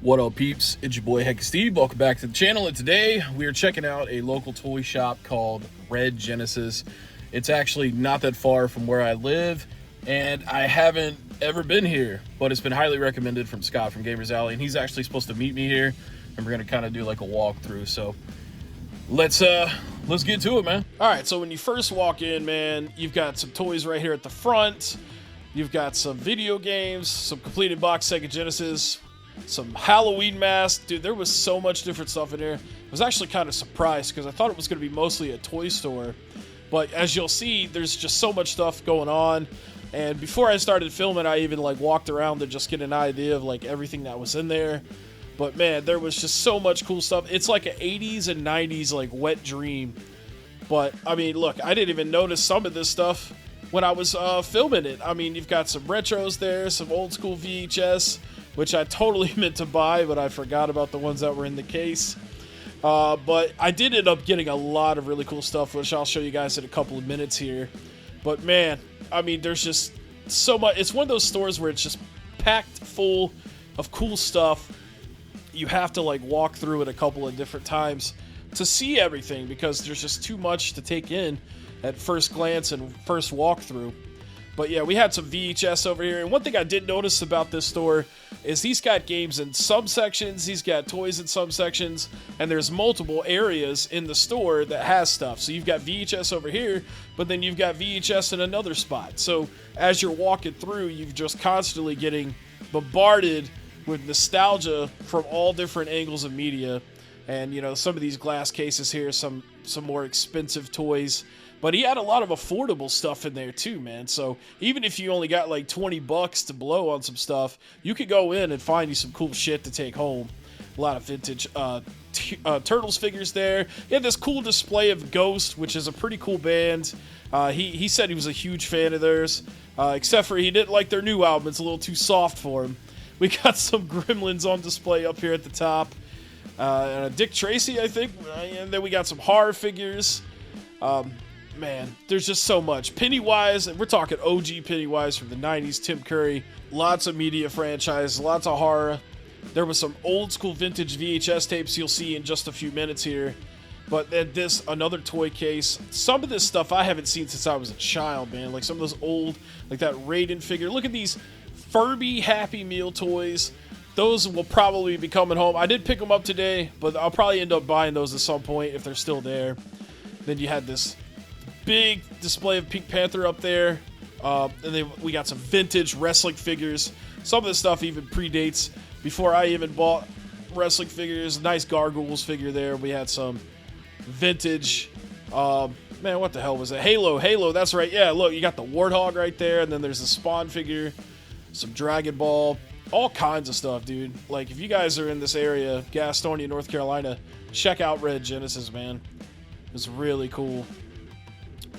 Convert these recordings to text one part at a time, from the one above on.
What up, peeps? It's your boy Heckin. Welcome back to the channel, and today we are checking out a local toy shop called Red Genesis. It's actually not that far from where I live, and I haven't ever been here, but it's been highly recommended from Scott from Gamers Alley, and he's actually supposed to meet me here, and we're gonna kind of do like a walkthrough. So let's get to it, man. All right, so when you first walk in, man, you've got some toys right here at the front. You've got some video games, some completed box Sega Genesis, some Halloween masks. Dude, there was so much different stuff in here. I was actually kind of surprised because I thought it was going to be mostly a toy store. But as you'll see, there's just so much stuff going on. And before I started filming, I even like walked around to just get an idea of like everything that was in there. But man, there was just so much cool stuff. It's like an 80s and 90s like wet dream. But I mean, look, I didn't even notice some of this stuff when I was filming it. I mean, you've got some retros there, some old school VHS, which I totally meant to buy, but I forgot about the ones that were in the case. But I did end up getting a lot of really cool stuff, which I'll show you guys in a couple of minutes here. But man, I mean, there's just so much. It's one of those stores where it's just packed full of cool stuff. You have to like walk through it a couple of different times to see everything because there's just too much to take in at first glance and first walkthrough. But yeah, we had some VHS over here. And one thing I did notice about this store is he's got games in some sections, he's got toys in some sections, and there's multiple areas in the store that has stuff. So you've got VHS over here, but then you've got VHS in another spot. So as you're walking through, you're just constantly getting bombarded with nostalgia from all different angles of media. And, you know, some of these glass cases here, some more expensive toys. But he had a lot of affordable stuff in there too, man. So even if you only got like 20 bucks to blow on some stuff, you could go in and find you some cool shit to take home. A lot of vintage Turtles figures there. He had this cool display of Ghost, which is a pretty cool band. He said he was a huge fan of theirs, except for he didn't like their new album. It's a little too soft for him. We got some Gremlins on display up here at the top. And a Dick Tracy, I think. And then we got some horror figures. Man, there's just so much. Pennywise, and we're talking OG Pennywise from the 90s, Tim Curry. Lots of media franchise, lots of horror. There was some old school vintage VHS tapes you'll see in just a few minutes here. But then another toy case. Some of this stuff I haven't seen since I was a child, man. Like some of those old, like that Raiden figure. Look at these Furby Happy Meal toys. Those will probably be coming home. I did pick them up today, but I'll probably end up buying those at some point if they're still there. Then you had this big display of Pink Panther up there. And then we got some vintage wrestling figures. Some of this stuff even predates before I even bought wrestling figures. Nice Gargoyles figure there. We had some vintage, man, what the hell was it? Halo, that's right. Yeah, look, you got the Warthog right there. And then there's the Spawn figure, some Dragon Ball, all kinds of stuff, dude. Like, if you guys are in this area, Gastonia, North Carolina, check out Red Genesis, man. It's really cool.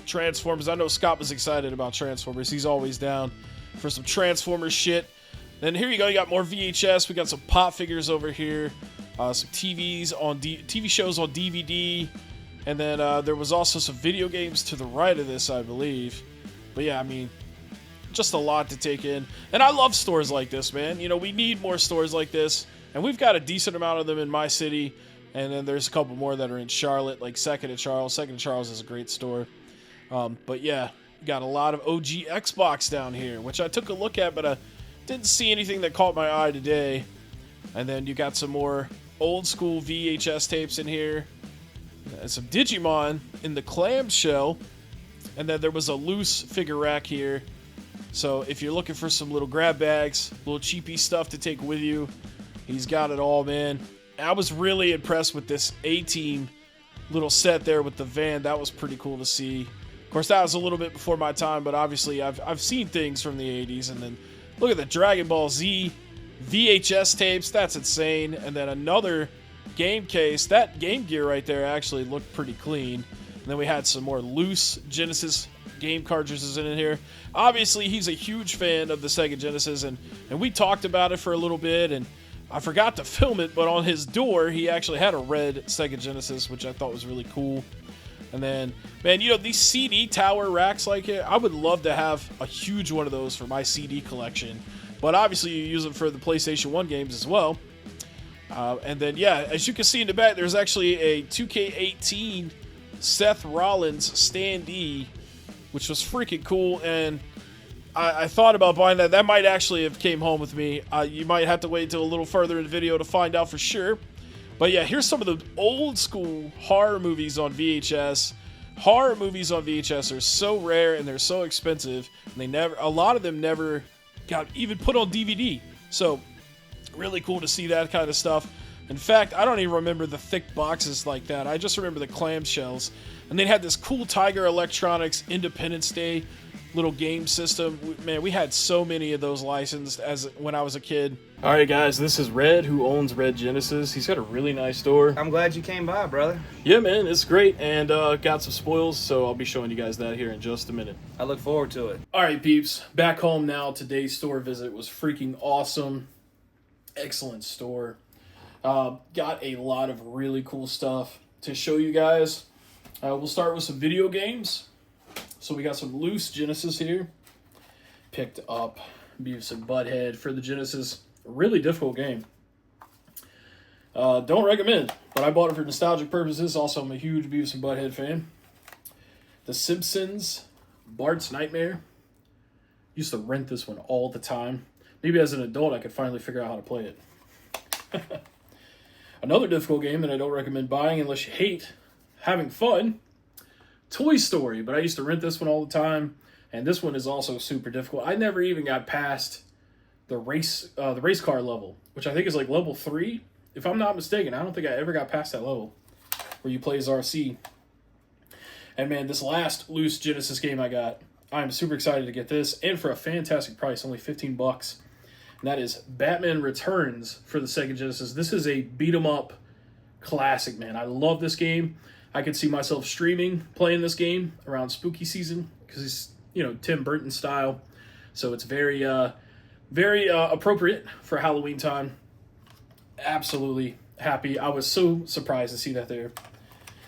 Transformers. I know Scott was excited about Transformers. He's always down for some Transformers shit. And here you go. You got more VHS. We got some pop figures over here. Some TVs on TV shows on DVD. And then there was also some video games to the right of this, I believe. But yeah, I mean, just a lot to take in. And I love stores like this, man. You know, we need more stores like this. And we've got a decent amount of them in my city. And then there's a couple more that are in Charlotte, like Second and Charles. Second and Charles is a great store. But yeah, got a lot of OG Xbox down here, which I took a look at, but I didn't see anything that caught my eye today. And then you got some more old school VHS tapes in here. And some Digimon in the clamshell. And then there was a loose figure rack here. So if you're looking for some little grab bags, little cheapy stuff to take with you, he's got it all, man. I was really impressed with this A-Team little set there with the van. That was pretty cool to see. Of course, that was a little bit before my time, but obviously I've seen things from the 80s. And then look at the Dragon Ball Z VHS tapes. That's insane. And then another game case. That Game Gear right there actually looked pretty clean. And then we had some more loose Genesis game cartridges in here. Obviously, he's a huge fan of the Sega Genesis, and we talked about it for a little bit, and I forgot to film it, but on his door, he actually had a red Sega Genesis, which I thought was really cool. And then, man, you know, these CD tower racks like it, I would love to have a huge one of those for my CD collection. But obviously, you use them for the PlayStation 1 games as well. And then, yeah, as you can see in the back, there's actually a 2K18 Seth Rollins standee, which was freaking cool. And I thought about buying that. That might actually have came home with me. You might have to wait till a little further in the video to find out for sure. But yeah, here's some of the old school horror movies on VHS. Horror movies on VHS are so rare and they're so expensive. And a lot of them never got even put on DVD. So really cool to see that kind of stuff. In fact, I don't even remember the thick boxes like that. I just remember the clamshells. And they had this cool Tiger Electronics Independence Day little game system. Man, we had so many of those licensed when I was a kid. All right, guys, this is Red, who owns Red Genesis. He's got a really nice store. I'm glad you came by, brother. Yeah, man, it's great, and got some spoils, so I'll be showing you guys that here in just a minute. I look forward to it. All right, peeps, back home now. Today's store visit was freaking awesome. Excellent store. Got a lot of really cool stuff to show you guys. We'll start with some video games. So we got some loose Genesis here. Picked up Beavis and Butthead for the Genesis. A really difficult game. Don't recommend, but I bought it for nostalgic purposes. Also, I'm a huge Beavis and Butthead fan. The Simpsons, Bart's Nightmare. Used to rent this one all the time. Maybe as an adult I could finally figure out how to play it. Another difficult game that I don't recommend buying unless you hate having fun. Toy Story, but I used to rent this one all the time, and this one is also super difficult. I never even got past the race car level, which I think is like level 3, if I'm not mistaken. I don't think I ever got past that level where you play as RC. And man, this last loose Genesis game I got, I'm super excited to get this, and for a fantastic price, only $15. And that is Batman Returns for the Sega Genesis. This is a beat 'em up classic, man. I love this game. I could see myself streaming, playing this game around spooky season because it's, Tim Burton style. So it's very appropriate for Halloween time. Absolutely happy. I was so surprised to see that there.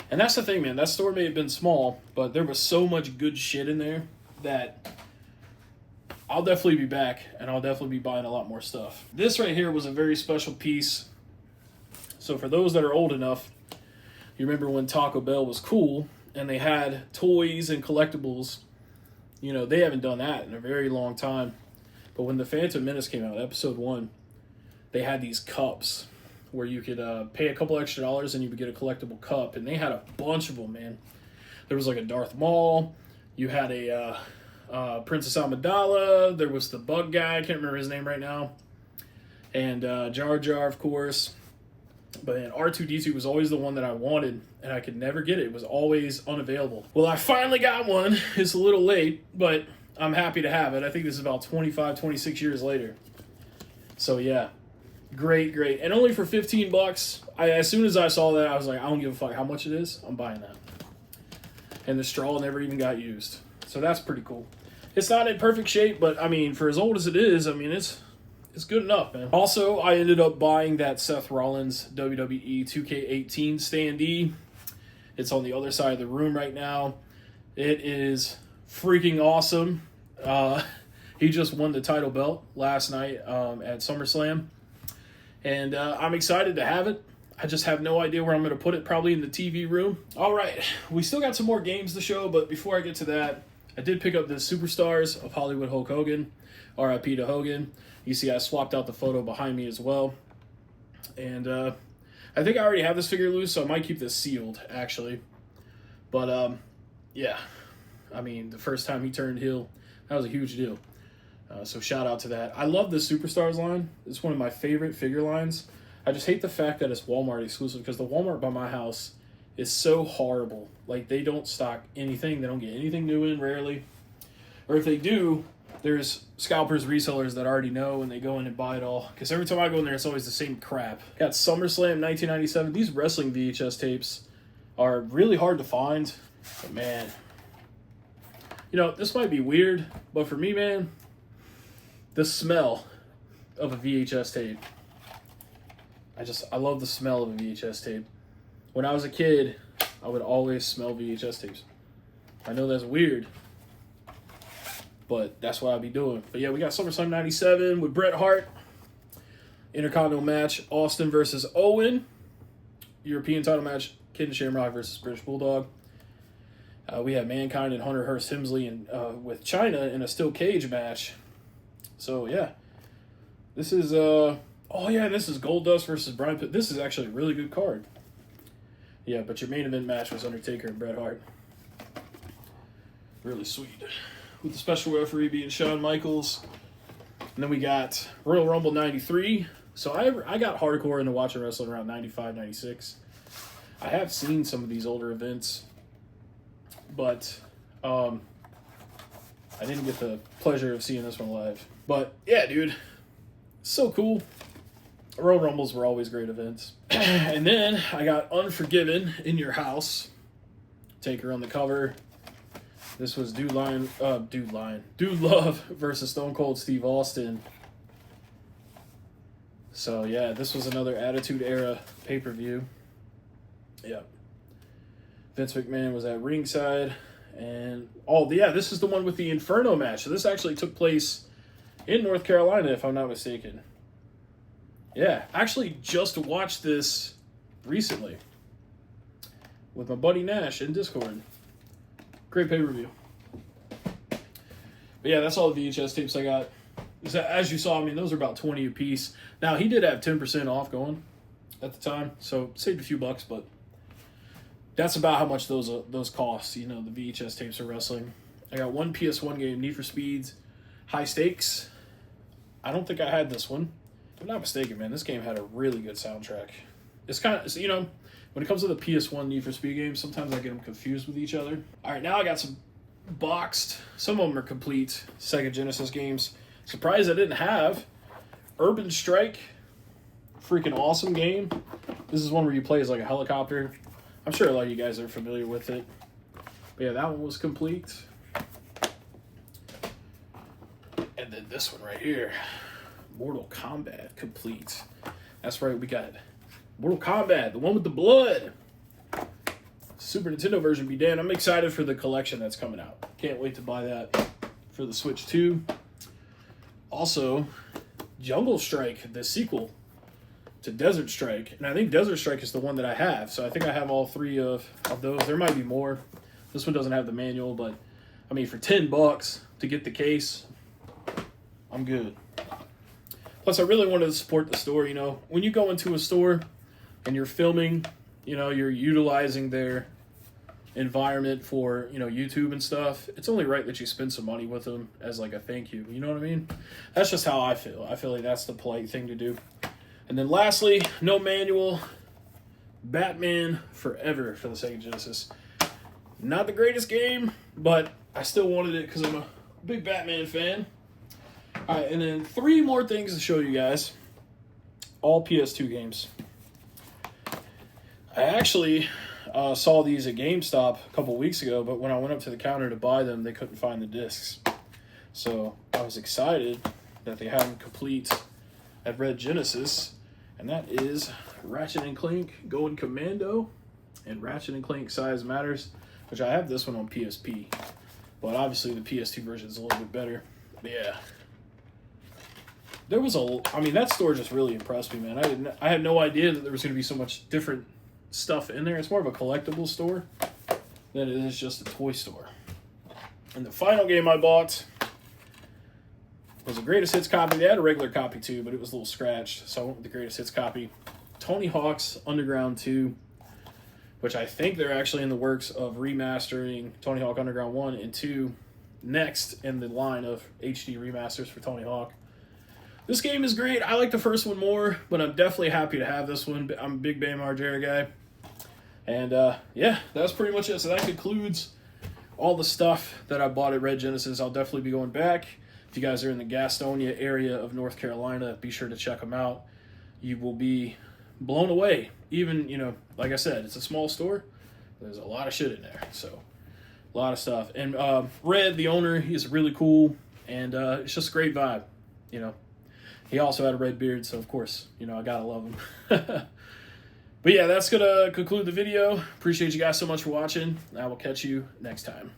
And that's the thing, man. That store may have been small, but there was so much good shit in there that I'll definitely be back, and I'll definitely be buying a lot more stuff. This right here was a very special piece. So for those that are old enough, you remember when Taco Bell was cool and they had toys and collectibles. They haven't done that in a very long time. But when The Phantom Menace came out, episode 1, they had these cups where you could pay a couple extra dollars and you would get a collectible cup. And they had a bunch of them, man. There was like a Darth Maul. You had a Princess Amidala. There was the bug guy. I can't remember his name right now. And Jar Jar, of course. But R2-D2 was always the one that I wanted, and I could never get it. It was always unavailable. Well, I finally got one. It's a little late, but I'm happy to have it. I think this is about 25, 26 years later. So, yeah. Great. And only for $15. As soon as I saw that, I was like, I don't give a fuck how much it is. I'm buying that. And the straw never even got used. So that's pretty cool. It's not in perfect shape, but, for as old as it is, it's good enough, man. Also, I ended up buying that Seth Rollins WWE 2K18 standee. It's on the other side of the room right now. It is freaking awesome. He just won the title belt last night at SummerSlam. And I'm excited to have it. I just have no idea where I'm going to put it, probably in the TV room. All right, we still got some more games to show, but before I get to that, I did pick up the Superstars of Hollywood Hulk Hogan. R.I.P. to Hogan. You see I swapped out the photo behind me as well. And I think I already have this figure loose, so I might keep this sealed, actually. But, yeah. The first time he turned heel, that was a huge deal. So shout out to that. I love the Superstars line. It's one of my favorite figure lines. I just hate the fact that it's Walmart exclusive because the Walmart by my house is so horrible. Like, they don't stock anything. They don't get anything new in, rarely. Or if they do, there's scalpers, resellers that already know and they go in and buy it all. Because every time I go in there, it's always the same crap. Got SummerSlam 1997. These wrestling VHS tapes are really hard to find. But man, this might be weird, but for me, man, the smell of a VHS tape. I love the smell of a VHS tape. When I was a kid, I would always smell VHS tapes. I know that's weird, but that's what I'd be doing. But yeah, we got SummerSlam 97 with Bret Hart. Intercontinental match, Austin versus Owen. European title match, Kid Shamrock versus British Bulldog. We had Mankind and Hunter Hearst Helmsley with China in a steel cage match. So, yeah. This is, this is Goldust versus Brian Pitt. This is actually a really good card. Yeah, but your main event match was Undertaker and Bret Hart. Really sweet. With the special referee being Shawn Michaels. And then we got Royal Rumble 93. So I got hardcore into watching wrestling around 95, 96. I have seen some of these older events, but I didn't get the pleasure of seeing this one live. But yeah, dude, so cool. Royal Rumbles were always great events. And then I got Unforgiven in Your House. Taker on the cover. This was Dude Love versus Stone Cold Steve Austin. So yeah, this was another Attitude Era pay-per-view. Yeah. Vince McMahon was at ringside. And, this is the one with the Inferno match. So this actually took place in North Carolina, if I'm not mistaken. Yeah, actually just watched this recently with my buddy Nash in Discord. Great pay-per-view. But yeah, that's all the VHS tapes I got. As you saw, I mean, those are about 20 a piece. Now, he did have 10% off going at the time, so saved a few bucks, but that's about how much those cost, the VHS tapes for wrestling. I got one PS1 game, Need for Speed's High Stakes. I don't think I had this one. If I'm not mistaken, man, this game had a really good soundtrack. It's kind of, when it comes to the PS1 Need for Speed games, sometimes I get them confused with each other. All right, now I got some boxed, some of them are complete Sega Genesis games. Surprised I didn't have Urban Strike. Freaking awesome game. This is one where you play as like a helicopter. I'm sure a lot of you guys are familiar with it. But yeah, that one was complete. And then this one right here. Mortal Kombat complete. That's right, we got Mortal Kombat, the one with the blood. Super Nintendo version be damned. I'm excited for the collection that's coming out. Can't wait to buy that for the Switch 2. Also, Jungle Strike, the sequel to Desert Strike. And I think Desert Strike is the one that I have. So I think I have all three of those. There might be more. This one doesn't have the manual, but I mean, for $10 to get the case, I'm good. Plus, I really wanted to support the store. When you go into a store and you're filming, you're utilizing their environment for, YouTube and stuff, it's only right that you spend some money with them as like a thank you. You know what I mean? That's just how I feel. I feel like that's the polite thing to do. And then lastly, no manual, Batman Forever for the Sega Genesis. Not the greatest game, but I still wanted it because I'm a big Batman fan. All right, and then 3 more things to show you guys. All PS2 games. I actually saw these at GameStop a couple weeks ago, but when I went up to the counter to buy them, they couldn't find the discs. So I was excited that they had them complete at Red Genesis, and that is Ratchet & Clank Going Commando and Ratchet & Clank Size Matters, which I have this one on PSP, but obviously the PS2 version is a little bit better. But yeah. That store just really impressed me, man. I had no idea that there was going to be so much different stuff in there. It's more of a collectible store than it is just a toy store. And the final game I bought was a Greatest Hits copy. They had a regular copy too, but it was a little scratched, so I went with the Greatest Hits copy. Tony Hawk's Underground 2, which I think they're actually in the works of remastering Tony Hawk Underground 1 and 2 next in the line of HD remasters for Tony Hawk. This game is great. I like the first one more, but I'm definitely happy to have this one. I'm a big Bam Margera guy. And that's pretty much it. So that concludes all the stuff that I bought at Red Genesis. I'll definitely be going back. If you guys are in the Gastonia area of North Carolina, be sure to check them out. You will be blown away. Even, like I said, it's a small store. There's a lot of shit in there. So, a lot of stuff. And Red, the owner, he's really cool. And it's just a great vibe, He also had a red beard, so of course, I gotta love him. But yeah, that's gonna conclude the video. Appreciate you guys so much for watching. I will catch you next time.